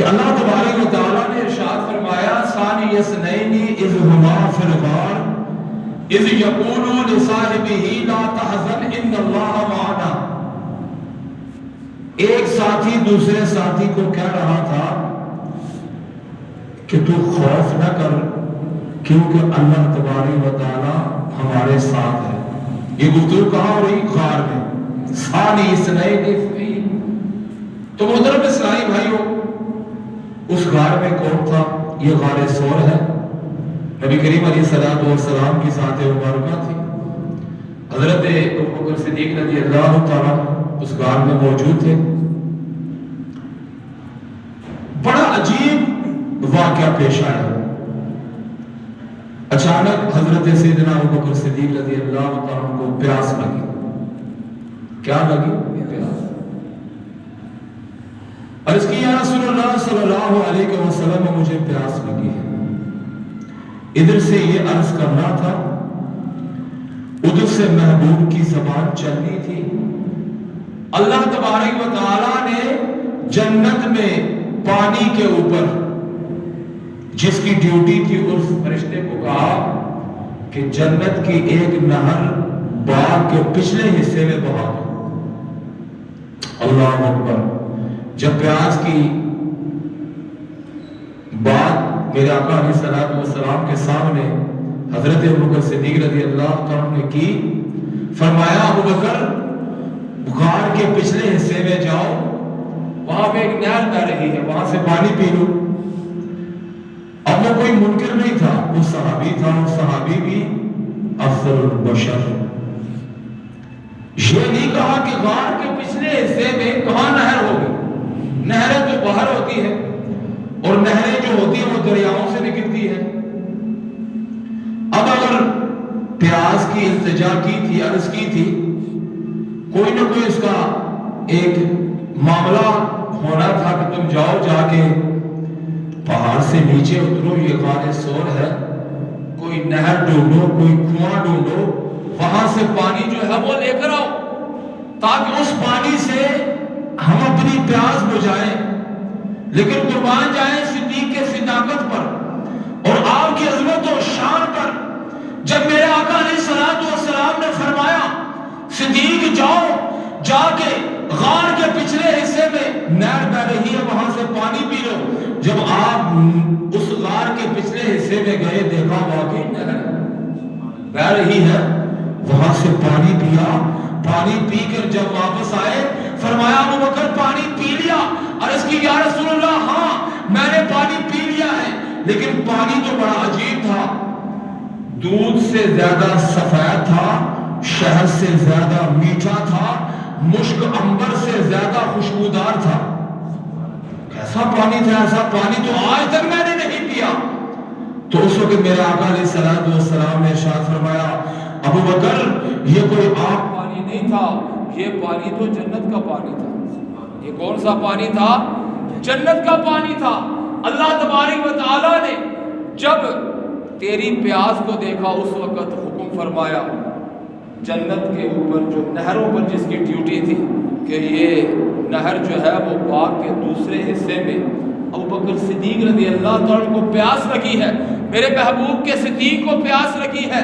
کہ اللہ تبارک و تعالیٰ نے ارشاد فرمایا ثانی اثنین اذ ہما فی الغار اذ یقول لصاحبہ لا تحزن ان اللہ معنا۔ ایک ساتھی دوسرے ساتھی کو کہہ رہا تھا کہ تو خوف نہ کر کیونکہ اللہ تبارک و تعالیٰ ہمارے ساتھ ہے۔ یہ گفتگو کہاں ہو رہی؟ غار میں۔ ثانی اثنین تو محترم اسلامی بھائیوں، اس غار میں کون تھا؟ یہ غار ثور ہے۔ نبی کریم علیہ السلام کی ذات مبارکہ تھی۔ حضرت ابوبکر صدیق رضی اللہ تعالیٰ اس غار میں موجود تھے۔ بڑا عجیب واقعہ پیش آیا۔ اچانک حضرت سیدنا ابوبکر صدیق رضی اللہ تعالیٰ کو پیاس لگی۔ کیا لگی؟ پیاس۔ عرض کی یا رسول اللہ صلی اللہ علیہ وسلم مجھے پیاس لگی ہے۔ ادھر سے یہ عرض کرنا تھا، ادھر سے محبوب کی زبان چلنی تھی۔ اللہ تبارک و تعالیٰ نے جنت میں پانی کے اوپر جس کی ڈیوٹی تھی اس فرشتے کو کہا کہ جنت کی ایک نہر باغ کے پچھلے حصے میں بہا دو۔ اللہ اکبر۔ جب پیاس کی بات میرے آقا علیہ السلام کے سامنے حضرت ابوبکر صدیق رضی اللہ عنہ نے کی، فرمایا ابوبکر غار کے پچھلے حصے میں جاؤ، وہاں پہ ایک نہر بہ رہی ہے، وہاں سے پانی پی لو۔ اب وہ کوئی منکر نہیں تھا، وہ صحابی تھا، اور صحابی بھی افضل البشر۔ یہ نہیں کہا کہ غار کے پچھلے حصے میں کہاں نہر ہوگی، نہریں تو باہر ہوتی ہے، اور نہریں جو ہوتی ہیں وہ دریاؤں سے نکلتی ہے۔ اب اگر پیاس کی التجا کی تھی، عرض کی تھی، کوئی نہ کوئی اس کا ایک معاملہ ہونا تھا کہ تم جاؤ، جا کے پہاڑ سے نیچے اترو، یہ غار ثور ہے، کوئی نہر ڈھونڈو، کوئی کنواں ڈھونڈو، وہاں سے پانی جو ہے وہ لے کر آؤ تاکہ اس پانی سے ہم اپنی پیاس بجھائیں۔ لیکن قربان جائیں صدیق کے صداقت پر اور آپ کی عظمت و شان پر، جب میرے آقا علیہ السلام نے فرمایا صدیق جاؤ، جا کے غار کے پچھلے حصے میں نہر بہ رہی ہے، وہاں سے پانی پی لو۔ جب آپ اس غار کے پچھلے حصے میں گئے، دیکھا واقعی نہر بہ رہی ہے، وہاں سے پانی پیا۔ پانی پی کر جب واپس آئے، فرمایا ابوبکر پانی پی لیا؟ عرض کی یا رسول اللہ ہاں میں نے پانی پی لیا ہے، لیکن پانی تو بڑا عجیب تھا، دودھ سے زیادہ سفید تھا، شہد سے زیادہ میٹھا تھا، مشک عنبر سے زیادہ خوشبودار تھا۔ ایسا پانی تھا، ایسا پانی تو آج تک میں نے نہیں پیا۔ تو اس وقت میرے آقا علیہ السلام نے ارشاد فرمایا ابوبکر یہ کوئی عام پانی نہیں تھا، یہ پانی تو جنت کا پانی تھا۔ یہ کون سا پانی تھا؟ جنت کا پانی تھا۔ اللہ تبارک و تعالیٰ نے جب تیری پیاس کو دیکھا، اس وقت حکم فرمایا جنت کے اوپر جو نہروں پر جس کی ڈیوٹی تھی کہ یہ نہر جو ہے وہ باغ کے دوسرے حصے میں ابوبکر صدیق رضی اللہ تعالیٰ کو پیاس لگی ہے، میرے محبوب کے صدیق کو پیاس لگی ہے،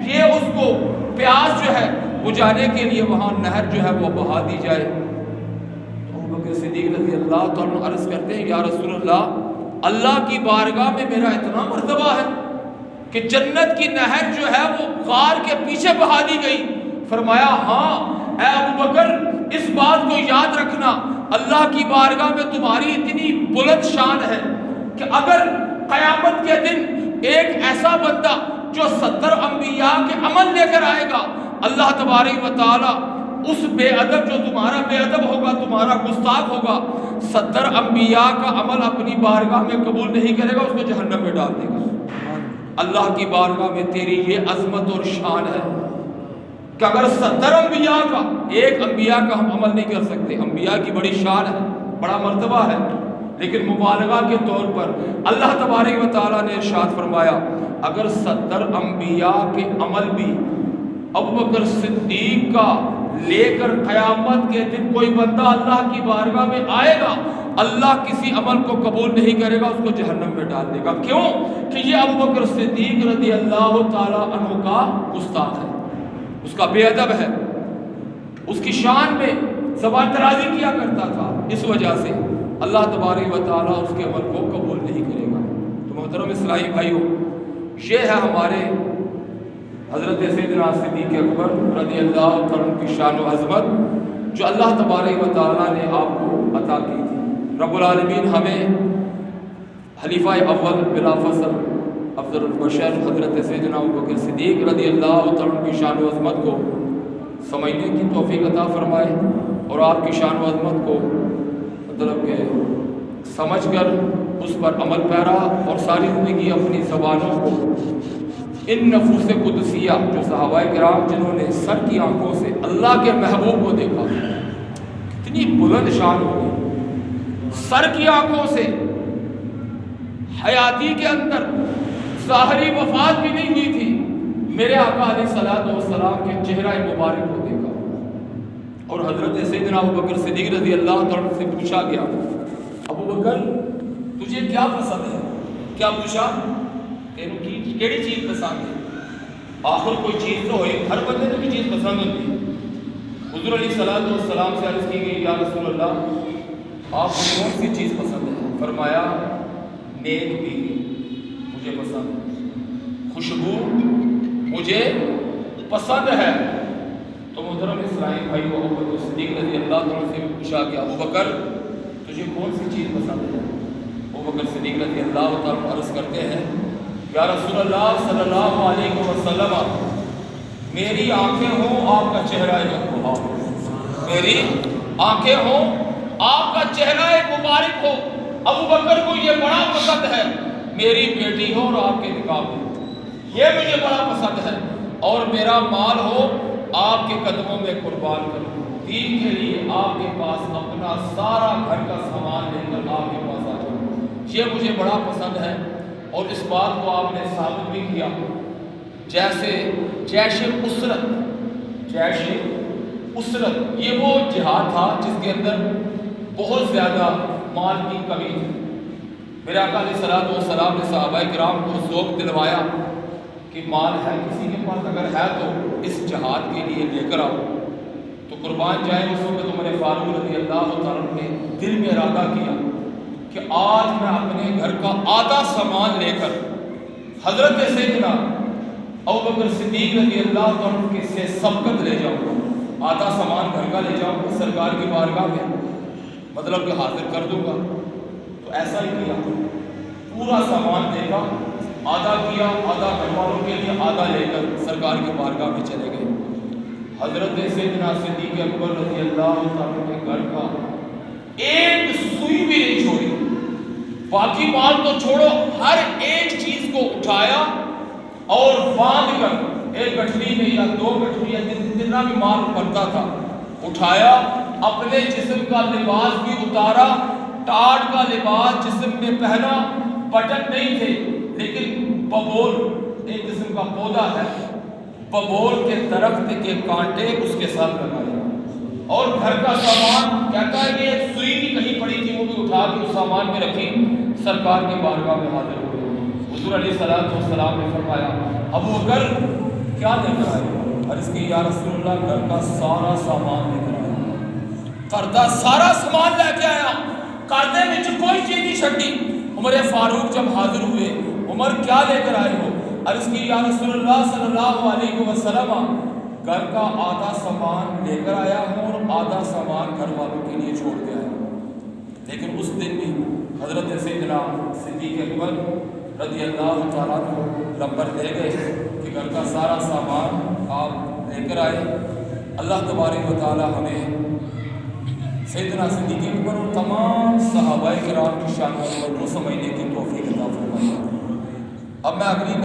یہ اس کو پیاس جو ہے بجھانے کے لیے وہاں نہر جو ہے وہ بہا دی جائے۔ ابوبکر صدیق رضی اللہ تعالیٰ عرض کرتے ہیں یا رسول اللہ، اللہ کی بارگاہ میں میرا اتنا مرتبہ ہے کہ جنت کی نہر جو ہے وہ غار کے پیچھے بہا دی گئی۔ فرمایا ہاں اے ابوبکر اس بات کو یاد رکھنا، اللہ کی بارگاہ میں تمہاری اتنی بلند شان ہے کہ اگر قیامت کے دن ایک ایسا بندہ جو 70 انبیاء کے عمل لے کر آئے گا، اللہ تبارک و تعالی اس بے ادب جو تمہارا بے ادب ہوگا، تمہارا گستاخ ہوگا، 70 انبیاء کا عمل اپنی بارگاہ میں قبول نہیں کرے گا، اس کو جہنم میں ڈال دے گا۔ اللہ کی بارگاہ میں تیری یہ عظمت اور شان ہے کہ اگر 70 انبیاء کا، ایک انبیاء کا ہم عمل نہیں کر سکتے، انبیاء کی بڑی شان ہے، بڑا مرتبہ ہے، لیکن مبالغہ کے طور پر اللہ تبارک و تعالیٰ نے ارشاد فرمایا اگر 70 انبیاء کے عمل بھی ابوبکر صدیق کا لے کر قیامت کے دن کوئی بندہ اللہ کی بارگاہ میں آئے گا، اللہ کسی عمل کو قبول نہیں کرے گا، اس کو جہنم میں ڈال دے گا۔ کیوں؟ کہ یہ ابوبکر صدیق رضی اللہ تعالی عنہ کا گستاخ ہے، اس کا بے ادب ہے، اس کی شان میں زبان درازی کیا کرتا تھا، اس وجہ سے اللہ تبارک و تعالیٰ اس کے عمل کو قبول نہیں کرے گا۔ تو محترم اسلامی بھائیوں، یہ ہے ہمارے حضرت سیدنا صدیق اکبر رضی اللہ تعالیٰ کی شان و عظمت جو اللہ تبارک و تعالیٰ نے آپ کو عطا کی تھی۔ رب العالمین ہمیں خلیفہ اول بلا فصل افضل البشر حضرت سیدنا ابوبکر صدیق رضی اللہ تعالیٰ کی شان و عظمت کو سمجھنے کی توفیق عطا فرمائے، اور آپ کی شان و عظمت کو مطلب کہ سمجھ کر اس پر عمل پیرا اور ساری زندگی اپنی زبانوں کو ان نفوس قدسیہ جو صحابہ کرام جنہوں نے سر کی آنکھوں سے اللہ کے محبوب کو دیکھا، کتنی بلند شان ہوگی، سر کی آنکھوں سے حیاتی کے اندر ظاہری وفات بھی نہیں ہوئی تھی، میرے آقا علیہ الصلوۃ والسلام کے چہرہ مبارک کو دیکھا، اور حضرت سیدنا ابوبکر صدیق رضی اللہ تعالیٰ سے پوچھا گیا، ابوبکر تجھے کیا پسند ہے؟ کیا پوچھا؟ کیڑی چیز پسند ہے؟ آخر کوئی چیز تو ہوئی، ہر بندے کو بھی چیز پسند ہوتی ہے۔ حضور علیہ الصلوۃ والسلام سے عرض کی گئی، یا رسول اللہ آپ کو کون سی چیز پسند ہے؟ فرمایا نیک بیوی مجھے پسند ہے، خوشبو مجھے پسند ہے۔ تو محترم اسلامی بھائیو، ابوبکر صدیق رضی اللہ عنہ سے پوچھا کہ ابوبکر تجھے کون سی چیز پسند ہے؟ ابوبکر صدیق رضی اللہ تعالیٰ عرض کرتے ہیں، یا رسول اللہ صلی اللہ علیہ وسلم میری آنکھیں ہوں آپ کا چہرہ مبارک، میری آنکھیں ہوں آپ کا چہرہ مبارک ہو۔ ابوبکر کو یہ بڑا پسند ہے، میری بیٹی ہو اور آپ کے نکاح ہو، یہ مجھے بڑا پسند ہے، اور میرا مال ہو آپ کے قدموں میں قربان کروں، دین کے لیے آپ کے پاس اپنا سارا گھر کا سامان لے کر آپ کے پاس آ جاؤں، یہ مجھے بڑا پسند ہے۔ اور اس بات کو آپ نے ثابت بھی کیا، جیسے جیش اسرت یہ وہ جہاد تھا جس کے اندر بہت زیادہ مال کی کمی تھی، میرے آقا علیہ الصلوۃ والسلام نے صحابہ کرام کو ذوق دلوایا کہ مال ہے کسی کے پاس، اگر ہے تو اس جہاد کے لیے لے کر آؤ، تو قربان جائے اس وقت عمر فاروق رضی اللہ تعالیٰ نے دل میں ارادہ کیا کہ آج میں اپنے گھر کا آدھا سامان لے کر حضرت سیدنا ابوبکر صدیق رضی اللہ عنہ کے سے سبقت لے جاؤں، آدھا سامان گھر کا لے جاؤں، سرکار کی بارگاہ میں مطلب کہ حاضر کر دوں گا۔ تو ایسا ہی کیا، پورا سامان دے گا، آدھا کیا، آدھا گھر والوں کے لیے، آدھا لے کر سرکار کی بارگاہ میں چلے گئے۔ حضرت سیدنا صدیق اکبر رضی اللہ عنہ کے گھر کا ایک سوئی بھی نہیں چھوڑی، باقی مال تو چھوڑو، ہر ایک چیز کو اٹھایا اور باندھ کر ایک گٹھری میں یا دو گٹھری یا جتنا بھی مال بنتا تھا اٹھایا، اپنے جسم کا لباس بھی اتارا، ٹاٹ کا لباس جسم میں پہنا، بٹن نہیں تھے لیکن ببول ایک قسم کا پودا ہے، ببول کے درخت کے کانٹے اس کے ساتھ لگائے، اور گھر کا سامان کہتا ہے کہ ایک سوئی بھی کہیں پڑی تھی وہ بھی اٹھا کے اس سامان میں رکھی، سرکار کی بارگاہ میں حاضر ہوئے۔ حضور علیہ الصلوۃ والسلام نے فرمایا، ابوبکر کیا لے کر آئے؟ عرض کی، یا رسول اللہ گھر کا سارا سامان لے کر آیا، گھر کا سارا سامان لے کے آیا، کردے میں کوئی چیز نہیں چھٹی۔ عمر فاروق جب حاضر ہوئے، عمر کیا لے کر آئے ہو؟ عرض کی، یا رسول اللہ صلی اللہ علیہ وسلم گھر کا آدھا سامان لے کر آیا ہوں اور آدھا سامان گھر والوں کے لیے چھوڑ کے آیا ہوں۔ لیکن اس دن بھی حضرت سیدنا صدیق اکبر رضی اللہ تعالیٰ کو نمبر دے گئے کہ گھر کا سارا سامان آپ لے کر آئے۔ اللہ تبارک و تعالیٰ ہمیں سیدنا صدیق اکبر اور تمام صحابہ کرام کی شان کو سمجھنے کی توفیق عطا فرمائے۔ اب میں اگلی